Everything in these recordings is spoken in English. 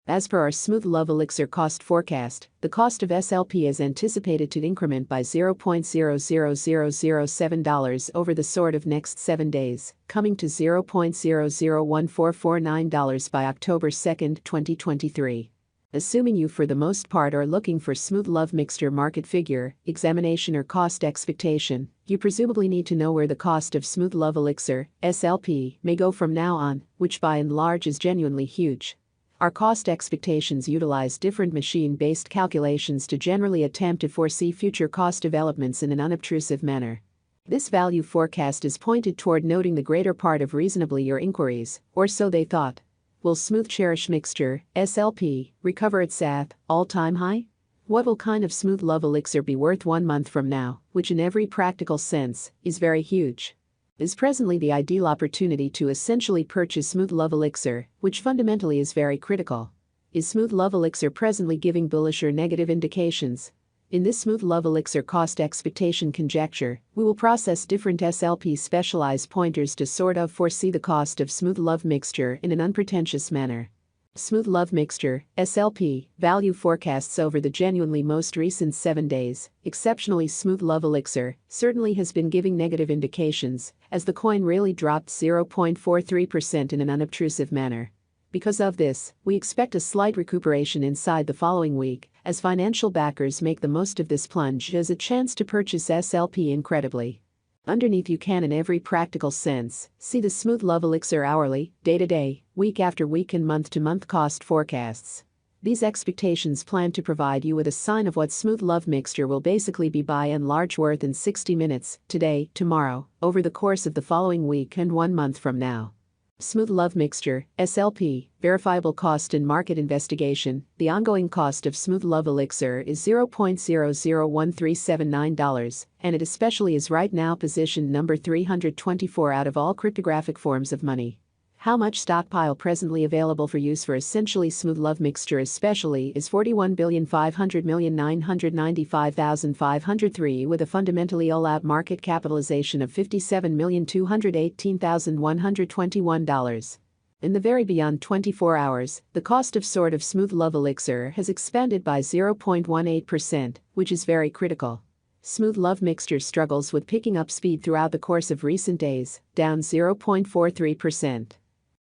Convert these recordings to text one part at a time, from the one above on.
As per our Smooth Love Elixir cost forecast, the cost of SLP is anticipated to increment by $0.00007 over the sort of next 7 days, coming to $0.001449 by October 2, 2023. Assuming you for the most part are looking for Smooth Love Mixture market figure, examination or cost expectation, you presumably need to know where the cost of Smooth Love Elixir, SLP, may go from now on, which by and large is genuinely huge. Our cost expectations utilize different machine-based calculations to generally attempt to foresee future cost developments in an unobtrusive manner. This value forecast is pointed toward noting the greater part of reasonably your inquiries, or so they thought. Will Smooth Cherish Mixture, SLP, recover its all-time high? What will kind of Smooth Love Elixir be worth 1 month from now, which in every practical sense, is very huge? Is presently the ideal opportunity to essentially purchase Smooth Love Elixir, which fundamentally is very critical. Is Smooth Love Elixir presently giving bullish or negative indications? In this Smooth Love Elixir cost expectation conjecture, we will process different SLP specialized pointers to sort of foresee the cost of Smooth Love Mixture in an unpretentious manner. Smooth Love Mixture, SLP, value forecasts over the genuinely most recent 7 days. Exceptionally Smooth Love Elixir certainly has been giving negative indications, as the coin really dropped 0.43% in an unobtrusive manner. Because of this, we expect a slight recuperation inside the following week, as financial backers make the most of this plunge as a chance to purchase SLP incredibly. Underneath you can in every practical sense, see the Smooth Love Elixir hourly, day-to-day, week-after-week and month-to-month cost forecasts. These expectations plan to provide you with a sign of what Smooth Love Mixture will basically be by and large worth in 60 minutes, today, tomorrow, over the course of the following week and 1 month from now. Smooth Love Mixture, SLP, verifiable cost in market investigation. The ongoing cost of Smooth Love Elixir is $0.001379, and it especially is right now positioned number 324 out of all cryptographic forms of money. How much stockpile presently available for use for essentially Smooth Love Mixture especially is 41,500,995,503 with a fundamentally all-out market capitalization of $57,218,121. In the very beyond 24 hours, the cost of sort of Smooth Love Elixir has expanded by 0.18%, which is very critical. Smooth Love Mixture struggles with picking up speed throughout the course of recent days, down 0.43%.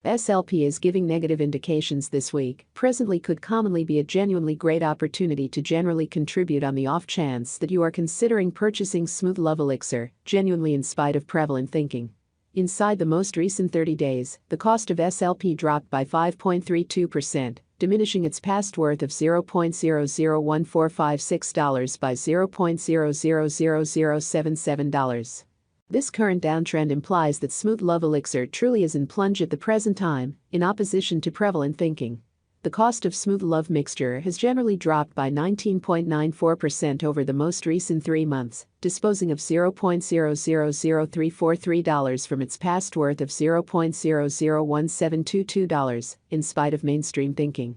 SLP is giving negative indications this week, presently could commonly be a genuinely great opportunity to generally contribute on the off chance that you are considering purchasing Smooth Love Elixir, genuinely in spite of prevalent thinking. Inside the most recent 30 days, the cost of SLP dropped by 5.32%, diminishing its past worth of $0.001456 by $0.000077. This current downtrend implies that Smooth Love Elixir truly is in plunge at the present time, in opposition to prevalent thinking. The cost of Smooth Love Mixture has generally dropped by 19.94% over the most recent 3 months, disposing of $0.000343 from its past worth of $0.001722, in spite of mainstream thinking.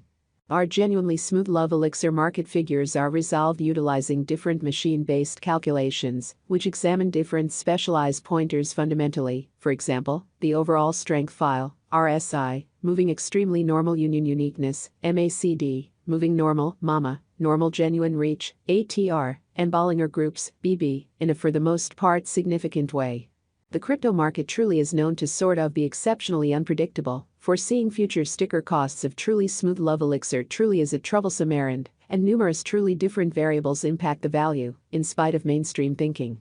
Our genuinely Smooth Love Elixir market figures are resolved utilizing different machine-based calculations, which examine different specialized pointers fundamentally, for example, the overall strength file, RSI, moving extremely normal union uniqueness, MACD, moving normal, MAMA, normal genuine reach, ATR, and Bollinger Groups, BB, in a for the most part significant way. The crypto market truly is known to sort of be exceptionally unpredictable. Foreseeing future sticker costs of truly Smooth Love Elixir truly is a troublesome errand, and numerous truly different variables impact the value, in spite of mainstream thinking.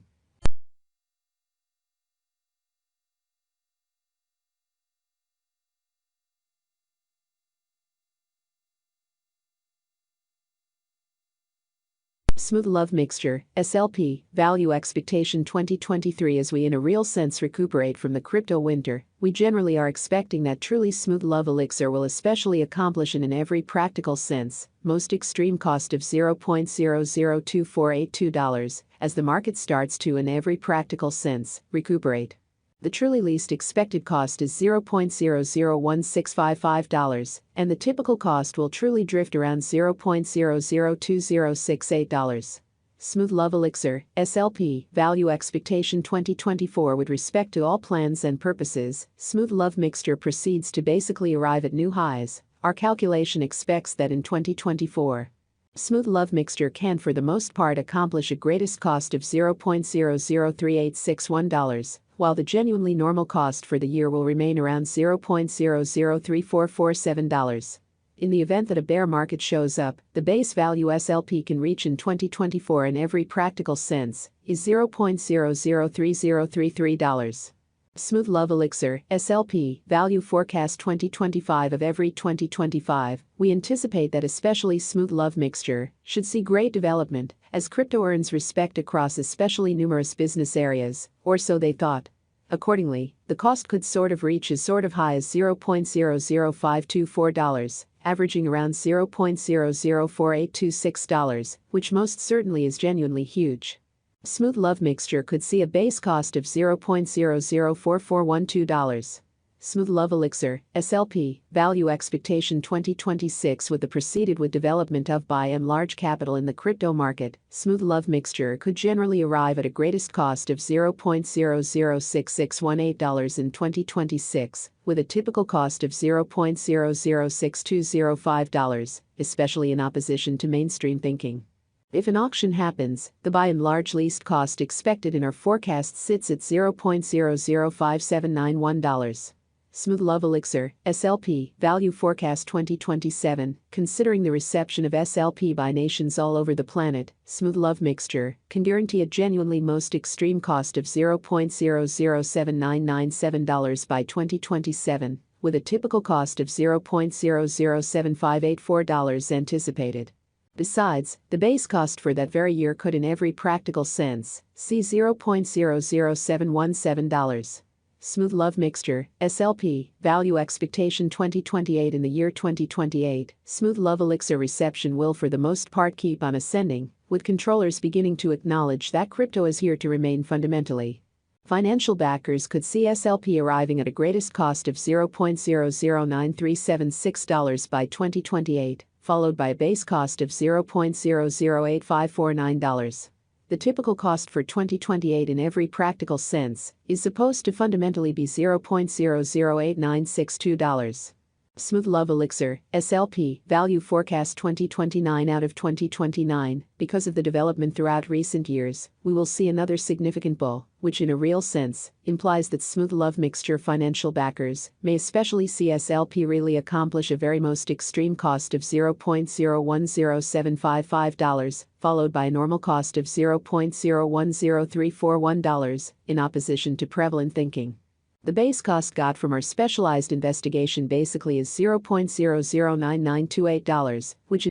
Smooth Love Mixture, SLP, value expectation 2023. As we in a real sense recuperate from the crypto winter, we generally are expecting that truly Smooth Love Elixir will especially accomplish in every practical sense, most extreme cost of $0.002482, as the market starts to in every practical sense, recuperate. The truly least expected cost is $0.001655, and the typical cost will truly drift around $0.002068. Smooth Love Elixir, SLP, value expectation 2024. With respect to all plans and purposes, Smooth Love Mixture proceeds to basically arrive at new highs, Our calculation expects that in 2024, Smooth Love Mixture can for the most part accomplish a greatest cost of $0.003861, while the genuinely normal cost for the year will remain around $0.003447. In the event that a bear market shows up, the base value SLP can reach in 2024 in every practical sense is $0.003033. Smooth Love Elixir, SLP, Value Forecast 2025. Of every 2025, we anticipate that especially Smooth Love Mixture should see great development as crypto earns respect across especially numerous business areas, or so they thought. Accordingly, the cost could reach as high as $0.00524, averaging around $0.004826, which most certainly is genuinely huge. Smooth Love Mixture could see a base cost of $0.004412. Smooth Love Elixir, SLP, Value Expectation 2026. With the proceeded with development of by and large capital in the crypto market, Smooth Love Mixture could generally arrive at a greatest cost of $0.006618 in 2026, with a typical cost of $0.006205, especially in opposition to mainstream thinking. If an auction happens, the by and large least cost expected in our forecast sits at $0.005791. Smooth Love Elixir, SLP, Value Forecast 2027. Considering the reception of SLP by nations all over the planet, Smooth Love Mixture can guarantee a genuinely most extreme cost of $0.007997 by 2027, with a typical cost of $0.007584 anticipated. Besides, the base cost for that very year could in every practical sense see $0.00717. Smooth Love Mixture, SLP, Value Expectation 2028. In the year 2028, Smooth Love Elixir reception will for the most part keep on ascending, with controllers beginning to acknowledge that crypto is here to remain fundamentally. Financial backers could see SLP arriving at a greatest cost of $0.009376 by 2028. Followed by a base cost of $0.008549. The typical cost for 2028 in every practical sense is supposed to fundamentally be $0.008962. Smooth Love Elixir, SLP, Value Forecast 2029. Out of 2029, because of the development throughout recent years, we will see another significant bull, which in a real sense implies that Smooth Love Mixture financial backers may especially see SLP really accomplish a very most extreme cost of $0.010755, followed by a normal cost of $0.010341, in opposition to prevalent thinking. The base cost got from our specialized investigation basically is $0.009928, which